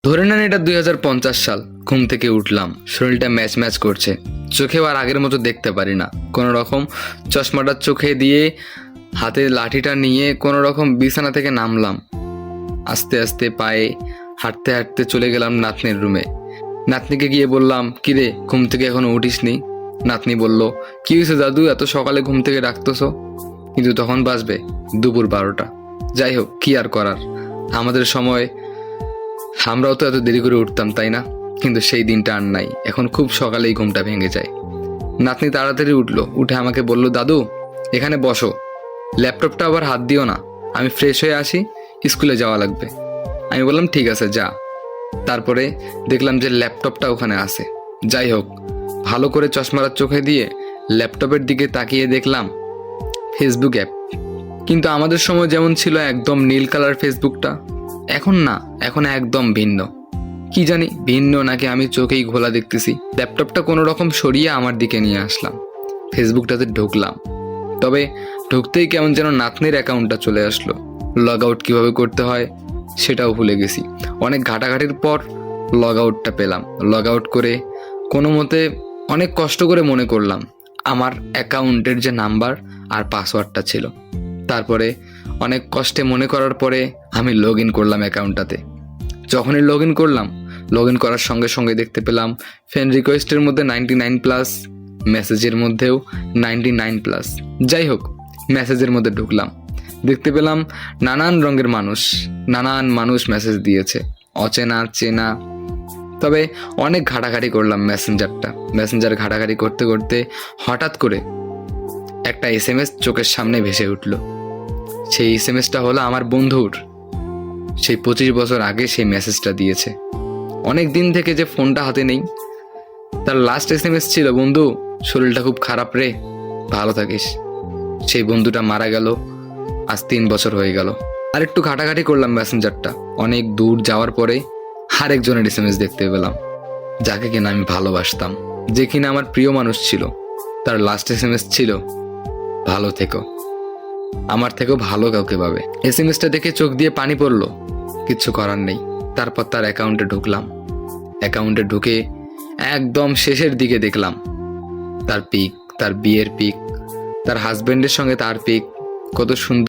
ধরে নেন এটা 2050 সাল। ঘুম থেকে উঠলাম, শরীরটা ম্যাচ ম্যাচ করছে, চোখেও আর আগের মতো দেখতে পারি না। কোনো রকম চশমাটা চোখে দিয়ে হাতে লাঠিটা নিয়ে কোনো রকম বিছানা থেকে নামলাম। আস্তে আস্তে পায়ে হাঁটতে হাঁটতে চলে গেলাম নাতনির রুমে। নাতনিকে গিয়ে বললাম, কিরে ঘুম থেকে এখনো উঠিসনি? নাতনি বলল, কি হয়েছে দাদু, এত সকালে ঘুম থেকে ডাকতেছো? কিন্তু তখন বাজবে দুপুর 12টা। যাই হোক, কি আর করার, আমাদের সময় আমরাও তো এত দেরি করে উঠতাম, তাই না? কিন্তু সেই দিনটা আর নাই, এখন খুব সকালেই ঘুমটা ভেঙে যায়। নাতনি তাড়াতাড়ি উঠলো, উঠে আমাকে বলল, দাদু এখানে বসো, ল্যাপটপটা আবার হাত দিও না, আমি ফ্রেশ হয়ে আসি, স্কুলে যাওয়া লাগবে। আমি বললাম ঠিক আছে যা। তারপরে দেখলাম যে ল্যাপটপটা ওখানে আছে। যাই হোক, ভালো করে চশমাটা চোখে দিয়ে ল্যাপটপের দিকে তাকিয়ে দেখলাম ফেসবুক অ্যাপ। কিন্তু আমাদের সময় যেমন ছিল একদম নীল কালার ফেসবুকটা, এখন না, এখন একদম ভিন্ন। কি জানি ভিন্ন নাকি আমি চোখেই ঘোলা দেখতেছি। ল্যাপটপটা কোনো রকম সরিয়ে আমার দিকে নিয়ে আসলাম, ফেসবুকটাতে ঢুকলাম। তবে ঢুকতেই কেমন যেন নাতনির অ্যাকাউন্টটা চলে আসলো। লগ আউট কীভাবে করতে হয় সেটাও ভুলে গেছি। অনেক ঘাটাঘাটির পর লগ আউটটা পেলাম। লগ আউট করে কোনো মতে অনেক কষ্ট করে মনে করলাম আমার অ্যাকাউন্টের যে নাম্বার আর পাসওয়ার্ডটা ছিল। তারপরে অনেক কষ্টে মনে করার পরে আমি লগ ইন করলাম অ্যাকাউন্টটাতে। যখনই লগ ইন করলাম, লগ ইন করার সঙ্গে সঙ্গে দেখতে পেলাম ফ্রেন্ড রিকোয়েস্টের মধ্যে 99+, মেসেজের মধ্যেও 99+। যাই হোক, মেসেজের মধ্যে ঢুকলাম, দেখতে পেলাম নানান রঙের মানুষ, নানান মানুষ মেসেজ দিয়েছে, অচেনা চেনা। তবে অনেক ঘাটাঘাটি করলাম মেসেঞ্জার ঘাটাঘাটি করতে করতে হঠাৎ করে একটা SMS চোখের সামনে ভেসে উঠল। সেই SMSটা হলো আমার বন্ধুর। সেই 25 বছর আগে সেই মেসেজটা দিয়েছে। অনেক দিন থেকে যে ফোনটা হাতে নেই, তার লাস্ট SMS ছিল, বন্ধু শরীরটা খুব খারাপ রে, ভালো থাকিস। সেই বন্ধুটা মারা গেল, আজ 3 বছর হয়ে গেল। আর একটু ঘাটাঘাটি করলাম মেসেঞ্জারটা, অনেক দূর যাওয়ার পরে আরেকজনের SMS দেখতে পেলাম, যাকে কিনা আমি ভালোবাসতাম, যে কিনা আমার প্রিয় মানুষ ছিল। তার লাস্ট SMS ছিল, ভালো থেকো, আমার থেকেও ভালো কাউকে পাবে। SMSটা দেখে চোখ দিয়ে পানি পড়লো, কিচ্ছু করার নেই। তারপর তার অ্যাকাউন্টে ঢুকলাম। অ্যাকাউন্টে ঢুকে একদম শেষের দিকে দেখলাম তার পিক, তার বিয়ের পিক, তার হাজবেন্ডের সঙ্গে তার পিক। কত সুন্দর